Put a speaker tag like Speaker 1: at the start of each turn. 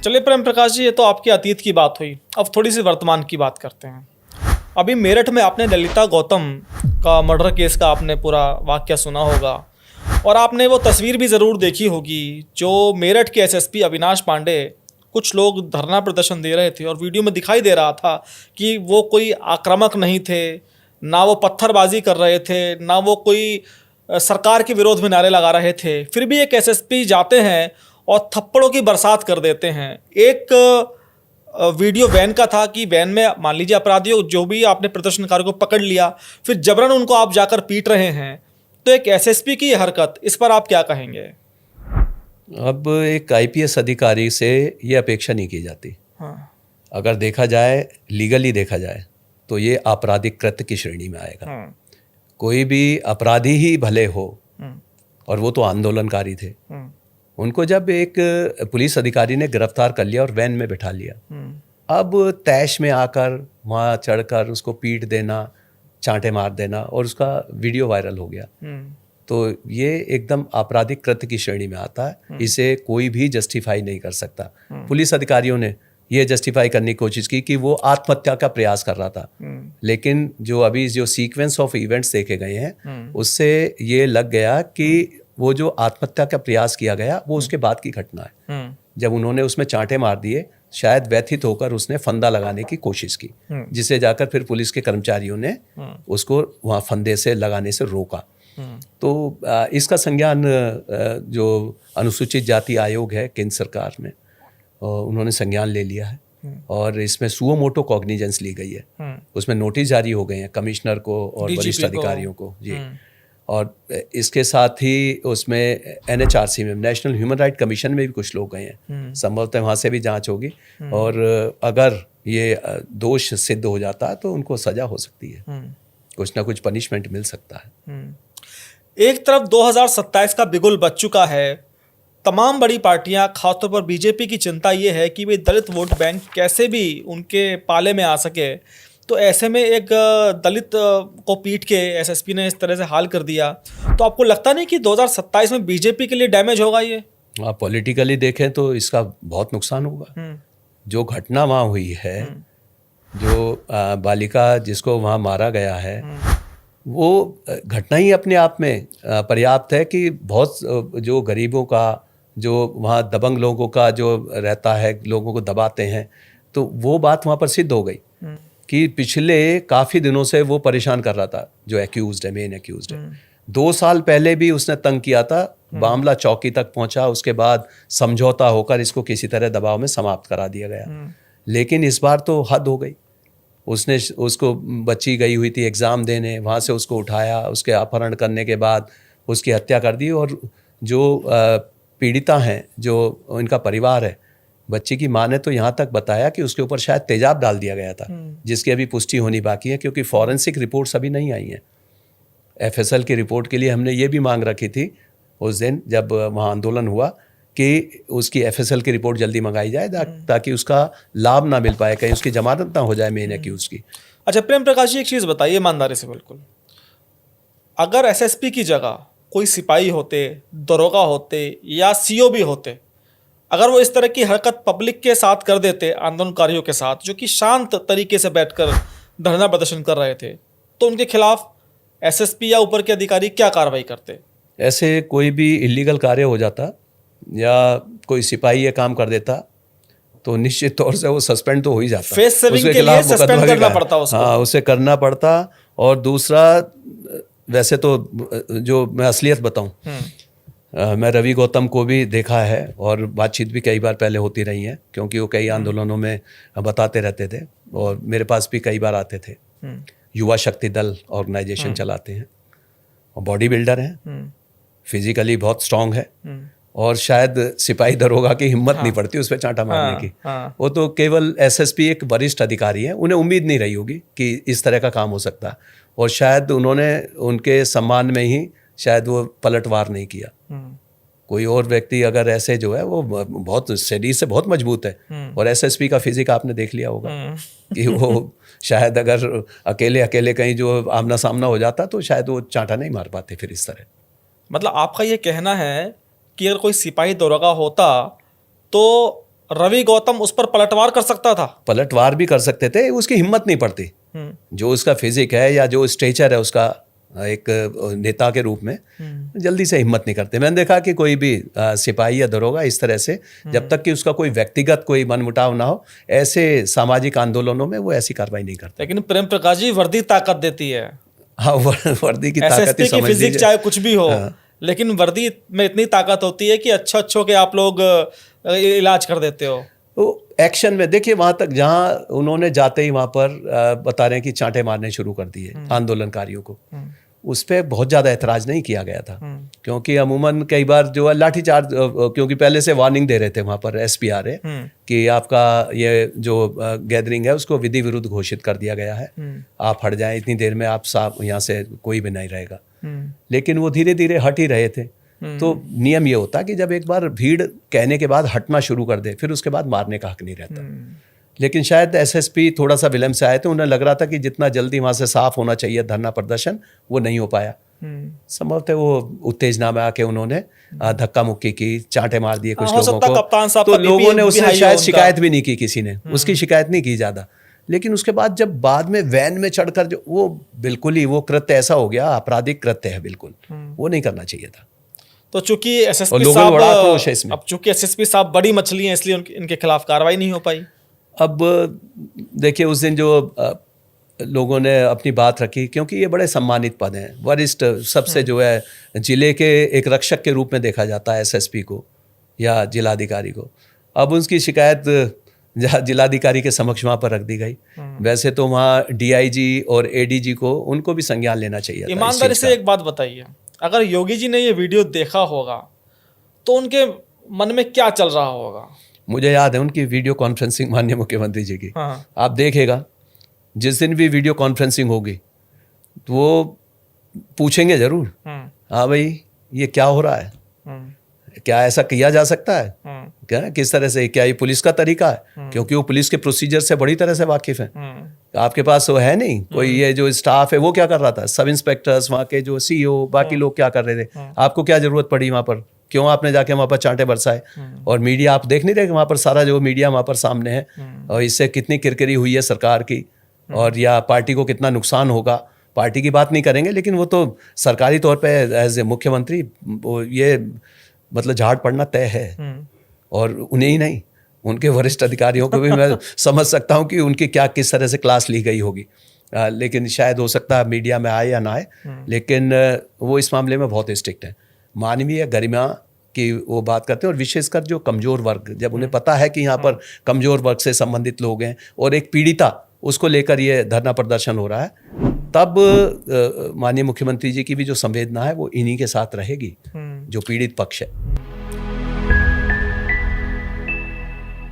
Speaker 1: चलिए प्रेम प्रकाश जी, ये तो आपकी अतीत की बात हुई। अब थोड़ी सी वर्तमान की बात करते हैं। अभी मेरठ में आपने ललिता गौतम का मर्डर केस का आपने पूरा वाकया सुना होगा और आपने वो तस्वीर भी ज़रूर देखी होगी जो मेरठ के एसएसपी अविनाश पांडे, कुछ लोग धरना प्रदर्शन दे रहे थे और वीडियो में दिखाई दे रहा था कि वो कोई आक्रामक नहीं थे, ना वो पत्थरबाजी कर रहे थे, ना वो कोई सरकार के विरोध में नारे लगा रहे थे। फिर भी एक एसएसपी जाते हैं और थप्पड़ों की बरसात कर देते हैं। एक वीडियो वैन का था कि वैन में मान लीजिए अपराधियों जो भी आपने प्रदर्शनकारियों को पकड़ लिया, फिर जबरन उनको आप जाकर पीट रहे हैं। तो एक एसएसपी की हरकत, इस पर आप क्या कहेंगे?
Speaker 2: अब एक आईपीएस अधिकारी से ये अपेक्षा नहीं की जाती।
Speaker 1: हाँ।
Speaker 2: अगर देखा जाए, लीगली देखा जाए, तो ये आपराधिक कृत्य की श्रेणी में आएगा।
Speaker 1: हाँ।
Speaker 2: कोई भी अपराधी ही भले हो, और वो तो आंदोलनकारी थे, उनको जब एक पुलिस अधिकारी ने गिरफ्तार कर लिया और वैन में बिठा लिया, अब तैश में आकर वहाँ चढ़कर उसको पीट देना, चांटे मार देना और उसका वीडियो वायरल हो गया, तो ये एकदम आपराधिक कृत्य की श्रेणी में आता है। इसे कोई भी जस्टिफाई नहीं कर सकता। पुलिस अधिकारियों ने ये जस्टिफाई करने की कोशिश की कि वो आत्महत्या का प्रयास कर रहा था, लेकिन जो अभी जो सीक्वेंस ऑफ इवेंट्स देखे गए हैं उससे ये लग गया कि वो जो आत्महत्या का प्रयास किया गया वो उसके बाद की घटना है। जब उन्होंने उसमें चांटे मार दिए, शायद व्यथित होकर उसने फंदा लगाने की कोशिश की, जिसे जाकर फिर पुलिस के कर्मचारियों ने उसको वहाँ फंदे से लगाने से रोका। तो इसका संज्ञान जो अनुसूचित जाति आयोग है केंद्र सरकार में, उन्होंने संज्ञान ले लिया है और इसमें सुओ मोटो कॉग्निजेंस ली गई है। उसमें नोटिस जारी हो गए हैं कमिश्नर को और वरिष्ठ अधिकारियों को जी। और इसके साथ ही उसमें एनएचआरसी में, नेशनल ह्यूमन राइट कमीशन में भी कुछ लोग गए हैं। संभवतः वहाँ से भी जांच होगी और अगर ये दोष सिद्ध हो जाता है तो उनको सजा हो सकती है, कुछ ना कुछ पनिशमेंट मिल सकता है।
Speaker 1: एक तरफ 2027 का बिगुल बज चुका है। तमाम बड़ी पार्टियां, खासतौर पर बीजेपी की चिंता ये है कि वे दलित वोट बैंक कैसे भी उनके पाले में आ सके। तो ऐसे में एक दलित को पीट के एसएसपी ने इस तरह से हाल कर दिया, तो आपको लगता नहीं कि 2027 में बीजेपी के लिए डैमेज होगा ये?
Speaker 2: आप पॉलिटिकली देखें तो इसका बहुत नुकसान होगा। जो घटना वहाँ हुई है, जो बालिका जिसको वहाँ मारा गया है, वो घटना ही अपने आप में पर्याप्त है कि बहुत जो गरीबों का, जो वहाँ दबंग लोगों का जो रहता है, लोगों को दबाते हैं, तो वो बात वहाँ पर सिद्ध हो गई कि पिछले काफ़ी दिनों से वो परेशान कर रहा था जो एक्यूज्ड है, मेन एक्यूज्ड है। 2 साल पहले भी उसने तंग किया था, मामला चौकी तक पहुंचा, उसके बाद समझौता होकर इसको किसी तरह दबाव में समाप्त करा दिया गया। लेकिन इस बार तो हद हो गई। उसको बच्ची गई हुई थी एग्ज़ाम देने, वहाँ से उसको उठाया, उसके अपहरण करने के बाद उसकी हत्या कर दी। और जो पीड़िता हैं, जो इनका परिवार है, बच्ची की माँ ने तो यहाँ तक बताया कि उसके ऊपर शायद तेजाब डाल दिया गया था, जिसकी अभी पुष्टि होनी बाकी है क्योंकि फॉरेंसिक रिपोर्ट्स अभी नहीं आई हैं। एफएसएल की रिपोर्ट के लिए हमने ये भी मांग रखी थी उस दिन जब वहाँ आंदोलन हुआ कि उसकी एफएसएल की रिपोर्ट जल्दी मंगाई जाए ताकि उसका लाभ ना मिल पाए, कहीं उसकी जमानत ना हो जाए मेन एक्यूज की।
Speaker 1: अच्छा प्रेम प्रकाश जी, एक चीज़ बताइए ईमानदारी से, बिल्कुल अगर एसएसपी की जगह कोई सिपाही होते, दरोगा होते या सीओ भी होते, अगर वो इस तरह की हरकत पब्लिक के साथ कर देते, आंदोलनकारियों के साथ जो कि शांत तरीके से बैठकर धरना प्रदर्शन कर रहे थे, तो उनके खिलाफ एसएसपी या ऊपर के अधिकारी क्या कार्रवाई करते? ऐसे
Speaker 2: कोई भी इलीगल कार्य हो जाता या कोई सिपाही ये काम कर देता तो निश्चित तौर से वो सस्पेंड तो हो ही जाता।
Speaker 1: फेस सेविंग के लिए सस्पेंड करना पड़ता उसको।
Speaker 2: हाँ, उसे करना पड़ता। और दूसरा, वैसे तो जो मैं असलियत बताऊं, मैं रवि गौतम को भी देखा है और बातचीत भी कई बार पहले होती रही है क्योंकि वो कई आंदोलनों में बताते रहते थे और मेरे पास भी कई बार आते थे। युवा शक्ति दल ऑर्गेनाइजेशन चलाते हैं और बॉडी बिल्डर हैं, फिजिकली बहुत स्ट्रांग है और शायद सिपाही दरोगा की हिम्मत नहीं पड़ती उस पर चांटा मारने की। वो तो केवल एसएसपी एक वरिष्ठ अधिकारी है, उन्हें उम्मीद नहीं रही होगी कि इस तरह का काम हो सकता है और शायद उन्होंने उनके सम्मान में ही शायद वो पलटवार नहीं किया। कोई और व्यक्ति अगर ऐसे जो है वो बहुत शरीर से बहुत मजबूत है और एसएसपी का फिजिक आपने देख लिया होगा कि वो शायद अगर अकेले अकेले कहीं जो आमना सामना हो जाता तो शायद वो चांटा नहीं मार पाते फिर इस तरह।
Speaker 1: मतलब आपका ये कहना है कि अगर कोई सिपाही दरोगा होता तो रवि गौतम उस पर पलटवार कर सकता था।
Speaker 2: पलटवार भी कर सकते थे, उसकी हिम्मत नहीं पड़ती। जो उसका फिजिक है या जो स्टेचर है उसका एक नेता के रूप में, जल्दी से हिम्मत नहीं करते। मैंने देखा कि कोई भी सिपाही या दरोगा इस तरह से, जब तक कि उसका कोई व्यक्तिगत कोई मनमुटाव ना हो, ऐसे सामाजिक आंदोलनों में वो ऐसी कार्रवाई नहीं करते।
Speaker 1: लेकिन प्रेम प्रकाश जी, वर्दी ताकत देती है।
Speaker 2: हाँ, वर्दी की ताकत ही
Speaker 1: एसएसपी की
Speaker 2: समझ
Speaker 1: फिजिक
Speaker 2: लीजिए।
Speaker 1: चाहे कुछ भी हो, लेकिन वर्दी में इतनी ताकत होती है कि अच्छों के आप लोग इलाज कर देते हो।
Speaker 2: तो एक्शन में देखिए, वहां तक जहां उन्होंने जाते ही वहां पर बता रहे हैं कि चांटे मारने शुरू कर दिए आंदोलनकारियों को, उस पर बहुत ज़्यादा ऐतराज नहीं किया गया था, क्योंकि अमूमन कई बार जो है लाठीचार्ज, क्योंकि पहले से वार्निंग दे रहे थे वहाँ पर SPRA कि आपका ये जो गैदरिंग है उसको विधि विरुद्ध घोषित कर दिया गया है, आप हट जाएं, इतनी देर में आप साफ यहाँ से कोई भी नहीं रहेगा। लेकिन वो धीरे धीरे हट ही रहे थे। तो नियम ये होता कि जब एक बार भीड़ कहने के बाद हटना शुरू कर दे, फिर उसके बाद मारने का हक नहीं रहता। लेकिन शायद SSP थोड़ा सा विलम्ब से आए थे, उन्हें लग रहा था कि जितना जल्दी वहां से साफ होना चाहिए धरना प्रदर्शन, वो नहीं हो पाया। संभवतः वो उत्तेजना में आके उन्होंने धक्का मुक्की की, चांटे मार दिए कुछ लोगों को।
Speaker 1: कप्तान साहब
Speaker 2: तो लोगों ने उससे शायद शिकायत भी नहीं की, किसी ने उसकी शिकायत नहीं की ज्यादा। लेकिन उसके बाद जब बाद में वैन में चढ़कर जो वो बिल्कुल ही वो कृत्य ऐसा हो गया, आपराधिक कृत्य है, बिल्कुल वो नहीं करना चाहिए था।
Speaker 1: तो चूंकि SSP
Speaker 2: लोगों
Speaker 1: साहब,
Speaker 2: ने बड़ा आक्रोश है इसमें।
Speaker 1: अब चूंकि SSP साहब बड़ी मछली हैं, इसलिए इनके खिलाफ कार्रवाई नहीं हो पाई।
Speaker 2: अब देखिए, उस दिन जो लोगों ने अपनी बात रखी, क्योंकि ये बड़े सम्मानित पद हैं, वरिष्ठ सबसे जो है जिले के एक रक्षक के रूप में देखा जाता है SSP को या जिलाधिकारी को। अब उसकी शिकायत जिलाधिकारी के समक्ष वहाँ पर रख दी गई। वैसे तो वहाँ DIG और ADG को, उनको भी संज्ञान लेना चाहिए था।
Speaker 1: ईमानदारी से एक बात बताइए, अगर योगी जी ने ये वीडियो देखा होगा तो उनके मन में क्या चल रहा होगा?
Speaker 2: मुझे याद है उनकी वीडियो कॉन्फ्रेंसिंग माननीय मुख्यमंत्री जी की।
Speaker 1: हाँ।
Speaker 2: आप देखेगा, जिस दिन भी वीडियो कॉन्फ्रेंसिंग होगी तो वो पूछेंगे जरूर, हाँ भाई ये क्या हो रहा है, क्या ऐसा किया जा सकता है, क्या किस तरह से, क्या ये पुलिस का तरीका है? क्योंकि वो पुलिस के प्रोसीजर से बड़ी तरह से वाकिफ है। आपके पास वो है नहीं कोई, ये जो स्टाफ है वो क्या कर रहा था, सब इंस्पेक्टर्स, वहाँ के जो CEO, बाकी लोग क्या कर रहे थे, आपको क्या जरूरत पड़ी वहाँ पर, क्यों आपने जाके वहाँ पर चांटे बरसाए? और मीडिया, आप देख नहीं रहे कि वहाँ पर सारा जो मीडिया वहाँ पर सामने है, और इससे कितनी किरकिरी हुई है सरकार की, और या पार्टी को कितना नुकसान होगा। पार्टी की बात नहीं करेंगे, लेकिन वो तो सरकारी तौर पे एज ए मुख्यमंत्री ये मतलब झाड़ पड़ना तय है। और उन्हें ही नहीं, उनके वरिष्ठ अधिकारियों को भी मैं समझ सकता हूँ कि उनकी क्या किस तरह से क्लास ली गई होगी। लेकिन शायद हो सकता है मीडिया में आए या ना आए, लेकिन वो इस मामले में बहुत स्ट्रिक्ट है। मानवीय गरिमा की वो बात करते हैं, और विशेषकर जो कमज़ोर वर्ग, जब उन्हें पता है कि यहाँ पर कमज़ोर वर्ग से संबंधित लोग हैं और एक पीड़िता, उसको लेकर ये धरना प्रदर्शन हो रहा है, तब माननीय मुख्यमंत्री जी की भी जो संवेदना है वो इन्हीं के साथ रहेगी, जो पीड़ित पक्ष है।